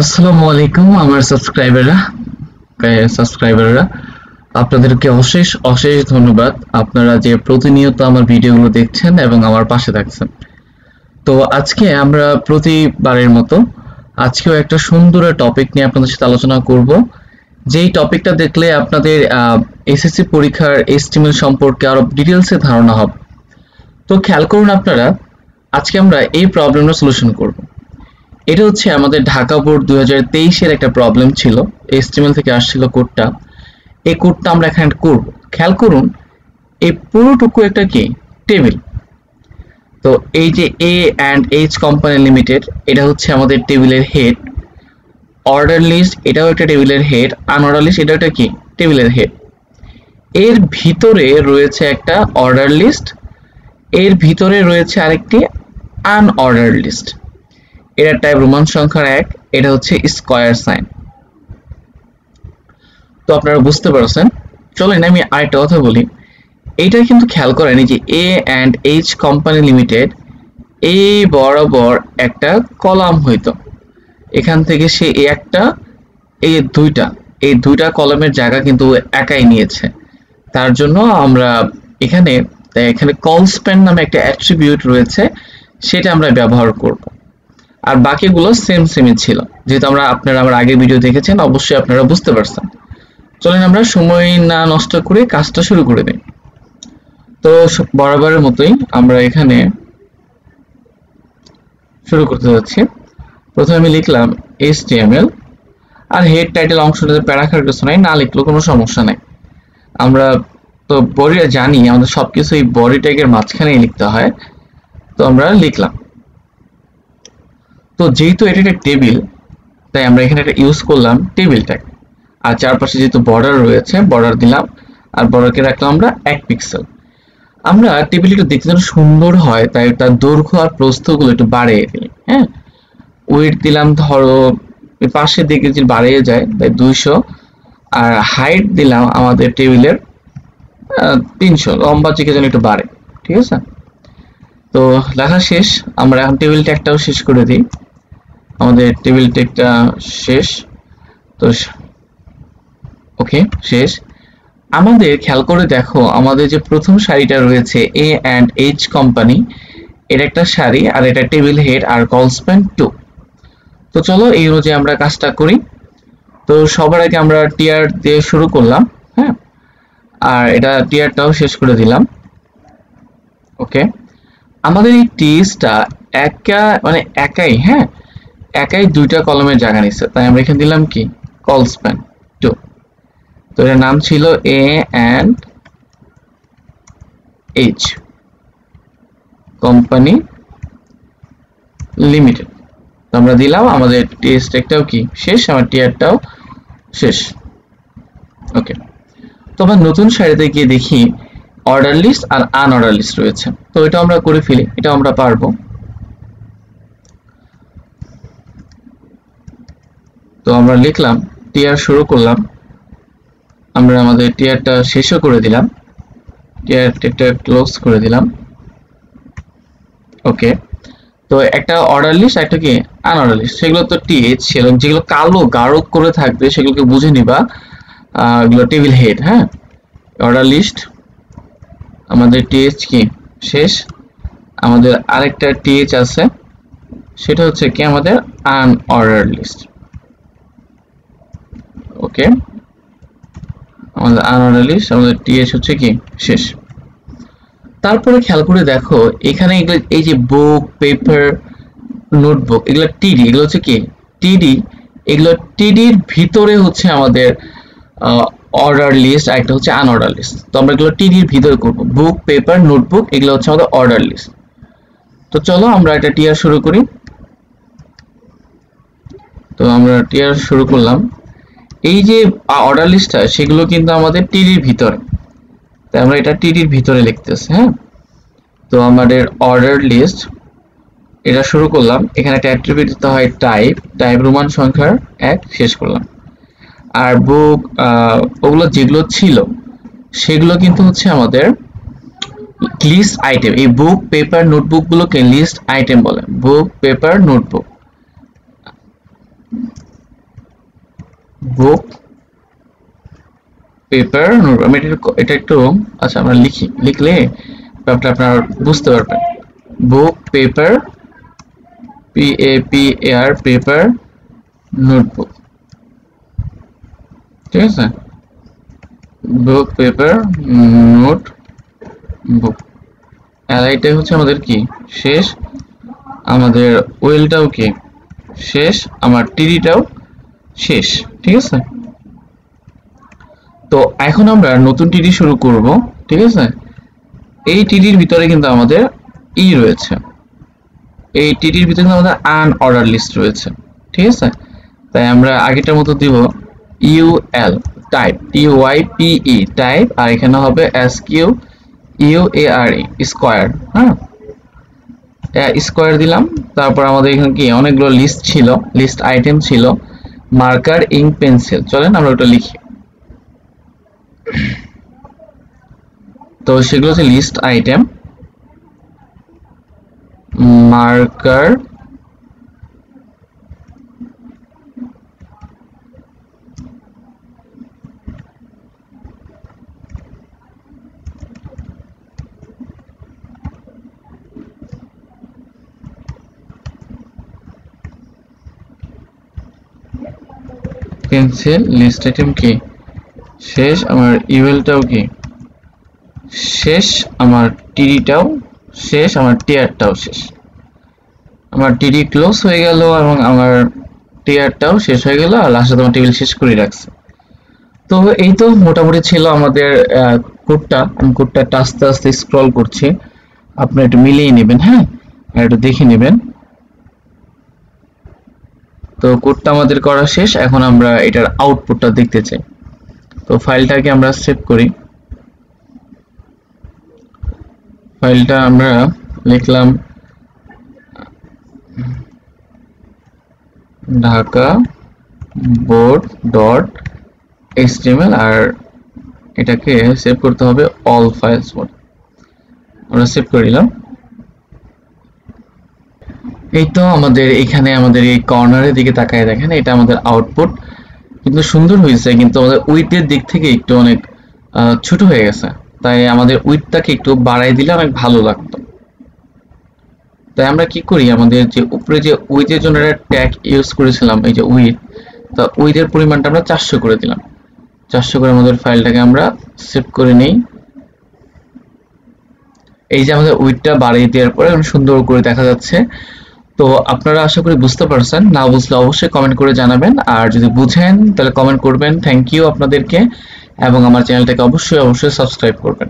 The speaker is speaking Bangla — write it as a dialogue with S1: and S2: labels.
S1: আসসালামু আলাইকুম আমার সাবস্ক্রাইবাররা আপনাদেরকে অশেষ অশেষ ধন্যবাদ। আপনারা যে প্রতিনিয়ত আমার ভিডিওগুলো দেখছেন এবং আমার পাশে থাকছেন। তো আজকে আমরা প্রতিবারের মতো আজকেও একটা সুন্দর টপিক নিয়ে আপনাদের সাথে আলোচনা করব, যেই টপিকটা দেখলে আপনাদের এসএসসি পরীক্ষার এস্টিমেল সম্পর্কে আরো ডিটেলসে ধারণা হবে। তো খেয়াল করুন আপনারা, আজকে আমরা এই প্রবলেমটা সলিউশন করব। এটা হচ্ছে আমাদের ঢাকা বোর্ড 2023 এর একটা প্রবলেম ছিল, HTML থেকে আসছিল কোডটা। এই কোডটা আমরা এখানে করব। খেয়াল করুন, এই পুরোটুকু একটা কি টেবিল। তো এই যে এ অ্যান্ড এইচ কোম্পানি লিমিটেড, এটা হচ্ছে আমাদের টেবিলের হেড। অর্ডার লিস্ট এটাও একটা টেবিলের হেড, আনঅর্ডার লিস্ট এটাও একটা কি টেবিলের হেড। এর ভিতরে রয়েছে একটা অর্ডার লিস্ট, এর ভিতরে রয়েছে আরেকটি আনঅর্ডার লিস্ট। এটা টাইপ রোমান সংখ্যার 1, এটা হচ্ছে স্কয়ার সাইন। তো আপনারা বুঝতে পারছেন। চলেন আমি আরেকটা কথা বলি। এইটা কিন্তু খেয়াল করেন, এই যে এ অ্যান্ড এইচ কোম্পানি লিমিটেড, এই বরাবর একটা কলাম হইতো। এখান থেকে সে একটা এই দুইটা কলামের জায়গা কিন্তু একাই নিয়েছে। তার জন্য আমরা এখানে এখানে কল স্প্যান নামে একটা অ্যাট্রিবিউট রয়েছে, সেটা আমরা ব্যবহার করব। আর বাকিগুলো সেমই ছিল। যেহেতু আপনারা আমার আগের ভিডিও দেখেছেন, অবশ্যই আপনারা বুঝতে পারছেন। চলেন আমরা সময় না নষ্ট করে কাজটা শুরু করে দিই। তো বরাবরের মতোই আমরা এখানে শুরু করতে যাচ্ছি। প্রথমে আমি লিখলাম HTML, আর হেড টাইটেল অংশটাতে প্যারাগ্রাফের কিছু নাই, না লিখলেও কোনো সমস্যা নাই। আমরা তো বডি জানি, আমাদের সবকিছু এই বডি ট্যাগের মাঝখানেই লিখতে হয়। তো আমরা লিখলাম। তো যেহেতু এটা একটা টেবিল, তাই আমরা এখানে একটা ইউজ করলাম টেবিল ট্যাগ। আর চারপাশে যেহেতু বর্ডার রয়েছে, বর্ডার দিলাম, আর বর্ডারকে রাখলাম আমরা 1 পিক্সেল। আমরা টেবিলটা দেখতে যেন সুন্দর হয়, তাই তার দৈর্ঘ্য আর প্রস্থগুলো একটু বাড়িয়ে দিই। হ্যাঁ, ওয়েট দিলাম ধরো পাশের দিকে যদি বাড়িয়ে যায় তাই 200, আর হাইট দিলাম আমাদের টেবিলের 300, লম্বা দিকে যেন একটু বাড়ে। ঠিক আছে, তো লেখা শেষ। আমরা এখন টেবিল ট্যাগটাও শেষ করে দিই। আমাদের টেবিল ট্যাগটা শেষ। তো ওকে, শেষ। আমাদের খেয়াল করে দেখো, আমাদের যে প্রথম সারিটা রয়েছে এ অ্যান্ড এইচ কোম্পানি, এটা একটা সারি, আর এটা টেবিল হেড আর কল স্প্যান 2। তো চলো এই অনুযায়ী আমরা কাজটা করি। তো সবার আগে আমরা টিয়ার দিয়ে শুরু করলাম। হ্যাঁ, আর এটা টিয়ারটাও শেষ করে দিলাম। ওকে, আমাদের এই টিএসটা একাই, হ্যাঁ, একাই দুইটা কলমের জায়গা নিচ্ছে, তাই আমরা এখানে দিলাম কি কল স্প্যান 2। তো এর নাম ছিল এ অ্যান্ড এইচ কোম্পানি লিমিটেড। তো আমরা দিলাম, আমাদের টেস্ট একটাও কি শেষ, আমার টিয়ারটাও শেষ। ওকে, তো আমরা নতুন সারিতে গিয়ে দেখি অর্ডার লিস্ট আর আনঅর্ডার লিস্ট রয়েছে। তো এটা আমরা করে ফেলি, এটা আমরা পারবো। তো আমরা লিখলাম, টিয়ার শুরু করলাম, আমরা আমাদের টিয়ারটা শেষও করে দিলাম, টিয়ারটা ক্লোজ করে দিলাম। ওকে, তো একটা অর্ডার লিস্ট, একটা কি আনঅর্ডার লিস্ট। সেগুলো তো টিএইচ, যেগুলো কালো গাঢ় করে থাকবে সেগুলোকে বুঝে নিবা, এগুলো টেবিল হেড। হ্যাঁ, অর্ডার লিস্ট আমাদের টিএইচ কি শেষ। আমাদের আরেকটা টিএইচ আছে, সেটা হচ্ছে কি আমাদের আনঅর্ডার লিস্ট। ওকে, আমাদের আনঅর্ডার লিস্ট, আমাদের টিএইচ হচ্ছে কি শেষ। তারপরে খেয়াল করে দেখো, এখানে এই যে বুক, পেপার, নোটবুক, এগুলো টিডি, এগুলো হচ্ছে কি টিডি। এগুলো টিডির ভিতরে হচ্ছে আমাদের অর্ডার লিস্ট, আর একটা হচ্ছে আনঅর্ডার লিস্ট। তো আমরা এগুলো টিডির ভিতরে করব। বুক, পেপার, নোটবুক, এগুলো হচ্ছে আমাদের অর্ডার লিস্ট। তো চলো আমরা একটা টিয়ার শুরু করি। তো আমরা টিয়ার শুরু করলাম। এই যে অর্ডার লিস্টটা, সেগুলো কিন্তু আমাদের টিডির ভিতরে, তাই আমরা এটা টিডির ভিতরে লিখতেছি। হ্যাঁ, তো আমাদের অর্ডার লিস্ট এটা শুরু করলাম। এখানে একটা অ্যাট্রিবিউট দিতে হয় টাইপ রোমান সংখ্যার 1, শেষ করলাম। আর বুক, ওগুলো যেগুলো ছিল সেগুলো কিন্তু হচ্ছে আমাদের লিস্ট আইটেম। এই বুক, পেপার, নোটবুক গুলোকে লিস্ট আইটেম বলে। বুক, পেপার, নোটবুক। বুক পেপার নোটবুক। আমি এটা একটু আচ্ছা আমরা লিখলে ব্যাপারটা আপনারা বুঝতে পারবেন। বুক পেপার PAPER পেপার নোটবুক, ঠিক আছে, বুক পেপার নোটবুক। এলাইটাই হচ্ছে আমাদের কি শেষ, আমাদের ওয়েলটাও কি শেষ, আমার টিডিটাও শেষ, ঠিক আছে। তো এখন আমরা নতুন টিডি শুরু করব, ঠিক আছে। এই টিডির ভিতরে কিন্তু আমাদের রয়েছে, এই টিডির ভিতরে কিন্তু আমাদের আনঅর্ডার লিস্ট রয়েছে, ঠিক আছে। তাই আমরা আগেটার মতো দিব UL টাইপ TYPE টাইপ, আর এখানে হবে SQUARE স্কয়ার, হ্যাঁ স্কয়ার দিলাম। তারপর আমাদের এখানে কি অনেকগুলো লিস্ট ছিল, লিস্ট আইটেম ছিল, মার্কার ইঙ্ক পেন্সিল। চলেন আমরা ওটা লিখি। তো সেগুলো হচ্ছে list item, marker pencil, list item কি শেষ, আমার ইউএলটাও কি শেষ, আমার টিডিটাও শেষ, আমার টিআরটাও শেষ। আমার টিডি ক্লোজ হয়ে গেল এবং আমার টিআরটাও শেষ হয়ে গেল, আর লাস্টে তোমার টেবিল শেষ করে রাখছে। তো এই তো মোটামুটি ছিল আমাদের কোডটা। আমি কোডটা আস্তে আস্তে স্ক্রল করছি, আপনারা একটু মিলিয়ে নেবেন, হ্যাঁ, আর একটু দেখে নেবেন। তো কোডটা আমাদের করা শেষ, এখন আমরা এটার আউটপুটটা দেখতে চাই। তো ফাইলটাকে আমরা সেভ করি। ফাইলটা আমরা লিখলাম ঢাকা বোর্ড ডট HTML, আর এটাকে সেভ করতে হবে অল ফাইলস মোড। আমরা সেভ করে দিলাম। এই তো আমাদের এখানে আমাদের এই কর্নারের দিকে তাকায় দেখেন, এটা আমাদের আউটপুট, কিন্তু সুন্দর হয়েছে, কিন্তু আমাদের উইডথের দিক থেকে একটু অনেক ছোট হয়ে গেছে। তাই আমাদের উইডথটাকে একটু বাড়াই দিলে অনেক ভালো লাগতো। তাই আমরা কি করি, আমাদের যে উপরে যে উইডথের জন্য একটা ট্যাগ ইউজ করেছিলাম, এই যে উইডথ, তো উইডথের পরিমাণটা আমরা 400 করে দিলাম। 400 করে আমাদের ফাইলটাকে আমরা সেভ করে নেই। এই যে আমাদের উইডথটা বাড়িয়ে দেওয়ার পরে সুন্দর করে দেখা যাচ্ছে। তো আপনারা আশা করি বুঝতে পারছেন, না বুঝলে অবশ্যই কমেন্ট করে জানাবেন, আর যদি বুঝেন তাহলে কমেন্ট করবেন। থ্যাংক ইউ আপনাদেরকে, এবং আমার চ্যানেলটাকে অবশ্যই সাবস্ক্রাইব করবেন।